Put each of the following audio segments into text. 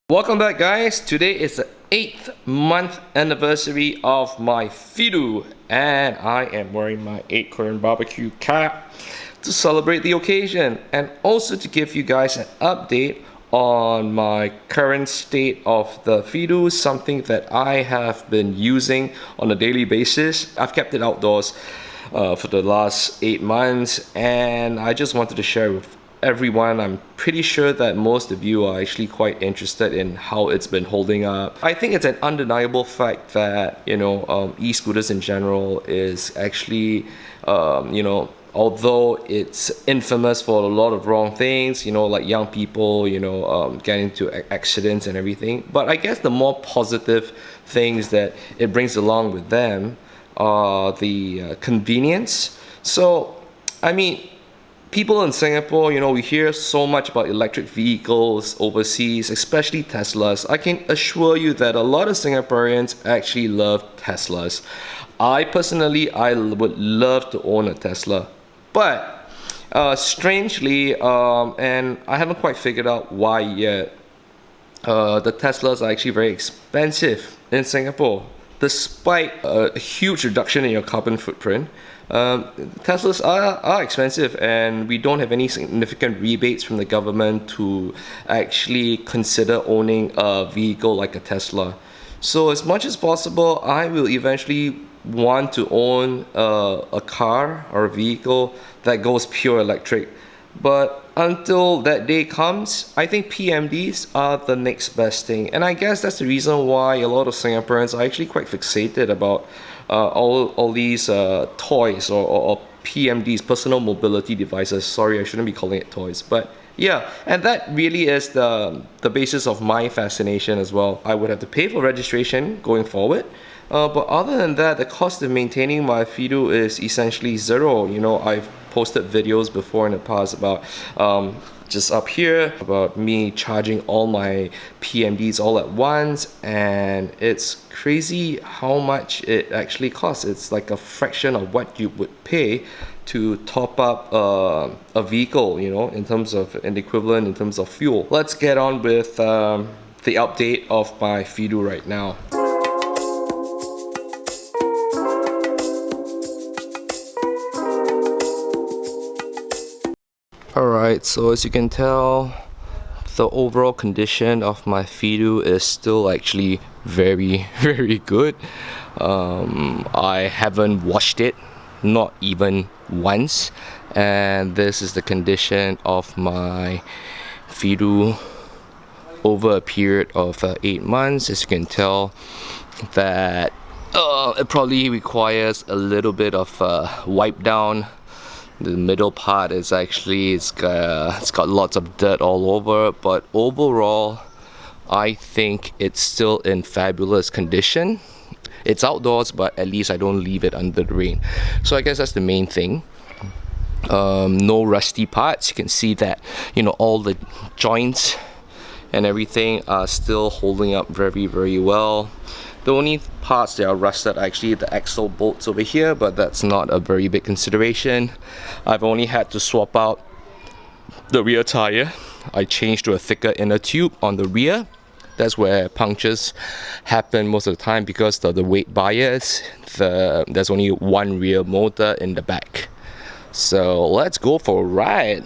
Welcome back, guys. Today is the 8th month anniversary of my FIIDO, and I am wearing my 8 Korean barbecue cap to celebrate the occasion and also to give you guys an update on my current state of the FIIDO, something that I have been using on a daily basis. I've kept it outdoors for the last 8 months, and I just wanted to share with everyone. I'm pretty sure that most of you are actually quite interested in how it's been holding up. I think it's an undeniable fact that e-scooters in general is actually although it's infamous for a lot of wrong things, like young people get into accidents and everything, but I guess the more positive things that it brings along with them are the convenience. So I mean, people in Singapore, we hear so much about electric vehicles overseas, especially Teslas. I can assure you that a lot of Singaporeans actually love Teslas. I personally, I would love to own a Tesla. But strangely, and I haven't quite figured out why yet, the Teslas are actually very expensive in Singapore. Despite a huge reduction in your carbon footprint, Teslas are expensive, and we don't have any significant rebates from the government to actually consider owning a vehicle like a Tesla. So as much as possible, I will eventually want to own a car or a vehicle that goes pure electric. But until that day comes, I think PMDs are the next best thing. And I guess that's the reason why a lot of Singaporeans are actually quite fixated about all these toys or PMDs, personal mobility devices. Sorry, I shouldn't be calling it toys. But yeah, and that really is the basis of my fascination as well. I would have to pay for registration going forward. But other than that, the cost of maintaining my FIIDO is essentially zero. I've posted videos before in the past about just up here about me charging all my PMDs all at once, and it's crazy how much it actually costs. It's like a fraction of what you would pay to top up a vehicle, in terms of an equivalent in terms of fuel. Let's get on with the update of my FIIDO right now. Alright, so as you can tell, the overall condition of my FIIDO is still actually very, very good. I haven't washed it, not even once, and this is the condition of my FIIDO over a period of 8 months. As you can tell, that it probably requires a little bit of wipe down. The middle part is actually, it's got lots of dirt all over, but overall I think it's still in fabulous condition. It's outdoors, but at least I don't leave it under the rain, so I guess that's the main thing. No rusty parts. You can see that all the joints and everything are still holding up very, very well. The only parts that are rusted are actually the axle bolts over here, but that's not a very big consideration. I've only had to swap out the rear tire. I changed to a thicker inner tube on the rear. That's where punctures happen most of the time because of the weight bias. There's only one rear motor in the back. So let's go for a ride.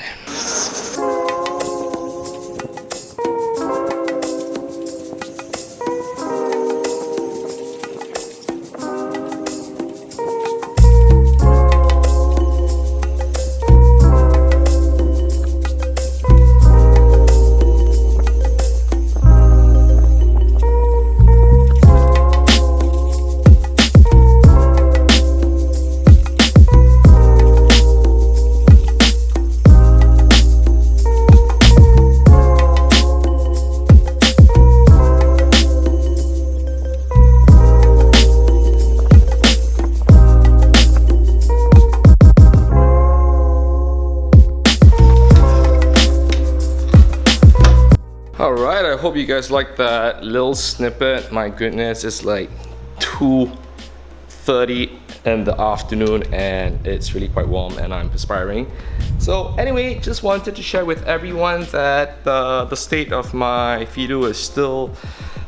Alright, I hope you guys like that little snippet. My goodness, it's like 2 6:30 in the afternoon, and it's really quite warm and I'm perspiring. So anyway, just wanted to share with everyone that the state of my FIIDO is still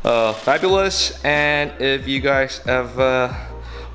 fabulous, and if you guys ever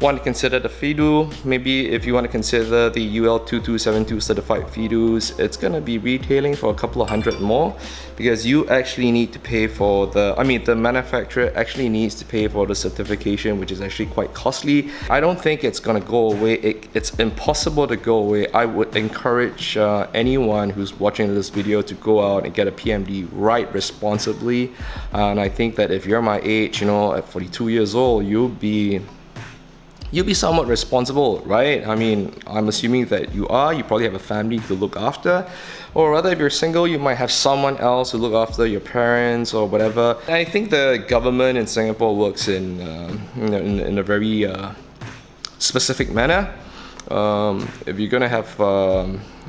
want to consider the FIIDO, maybe if you want to consider the UL2272 certified FIIDOs, it's going to be retailing for a couple of hundred more, because you actually need to pay for the manufacturer actually needs to pay for the certification, which is actually quite costly. I don't think it's going to go away. It's impossible to go away. I would encourage anyone who's watching this video to go out and get a PMD right responsibly. And I think that if you're my age, at 42 years old, you'll be somewhat responsible, right? I mean, I'm assuming that you probably have a family to look after, or rather if you're single, you might have someone else to look after, your parents or whatever. And I think the government in Singapore works in a very specific manner. If you're gonna have,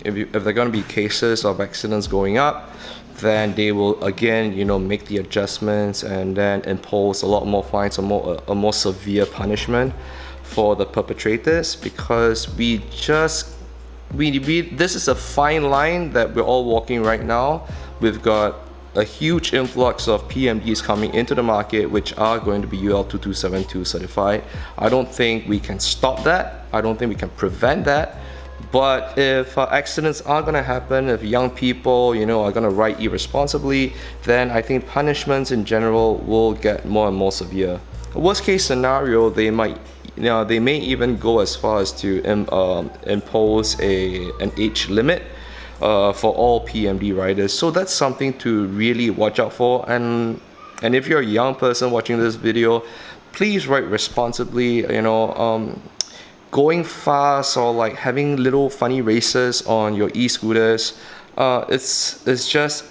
if there are gonna be cases of accidents going up, then they will again, make the adjustments and then impose a lot more fines, a more severe punishment for the perpetrators, because this is a fine line that we're all walking right now. We've got a huge influx of PMDs coming into the market, which are going to be UL2272 certified. I don't think we can stop that. I don't think we can prevent that. But if accidents are going to happen, if young people, are going to ride irresponsibly, then I think punishments in general will get more and more severe. Worst case scenario, they may even go as far as to impose an age limit for all PMD riders. So that's something to really watch out for. And if you're a young person watching this video, please ride responsibly. Going fast or like having little funny races on your e-scooters, it's just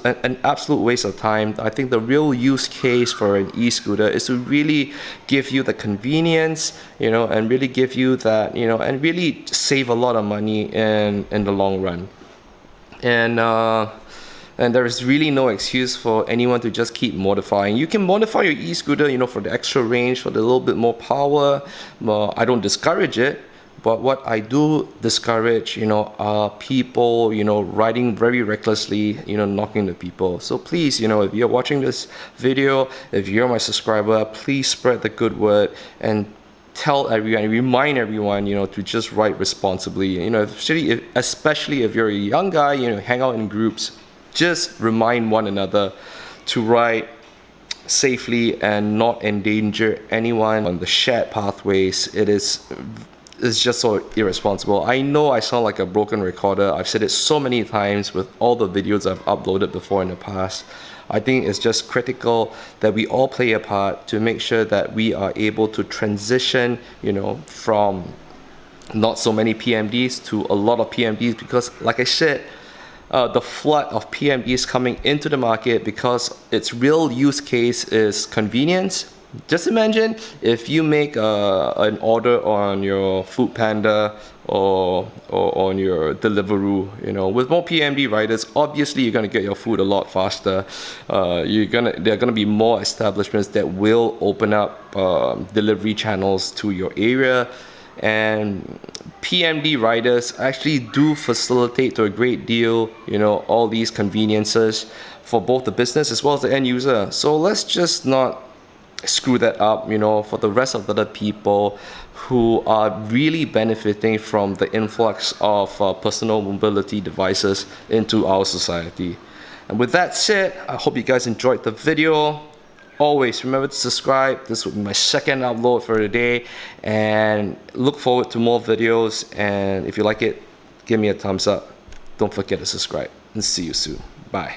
an absolute waste of time. I think the real use case for an e-scooter is to really give you the convenience, and really give you that, and really save a lot of money in the long run. And there is really no excuse for anyone to just keep modifying. You can modify your e-scooter, for the extra range, for the little bit more power. I don't discourage it. But what I do discourage, are people, riding very recklessly, knocking the people. So please, if you're watching this video, if you're my subscriber, please spread the good word and tell everyone, remind everyone, to just ride responsibly. Especially if you're a young guy, hang out in groups, just remind one another to ride safely and not endanger anyone on the shared pathways. It's just so irresponsible. I know I sound like a broken recorder. I've said it so many times with all the videos I've uploaded before in the past. I think it's just critical that we all play a part to make sure that we are able to transition, from not so many PMDs to a lot of PMDs, because like I said, the flood of PMDs coming into the market, because its real use case is convenience. Just imagine if you make an order on your Food Panda or on your Deliveroo, with more PMD riders, obviously you're going to get your food a lot faster. There are going to be more establishments that will open up delivery channels to your area. And PMD riders actually do facilitate to a great deal, all these conveniences for both the business as well as the end user. So let's just not screw that up, for the rest of the people who are really benefiting from the influx of personal mobility devices into our society. And with that said, I hope you guys enjoyed the video. Always remember to subscribe. This will be my second upload for the day, and look forward to more videos. And if you like it, give me a thumbs up. Don't forget to subscribe, and see you soon. Bye.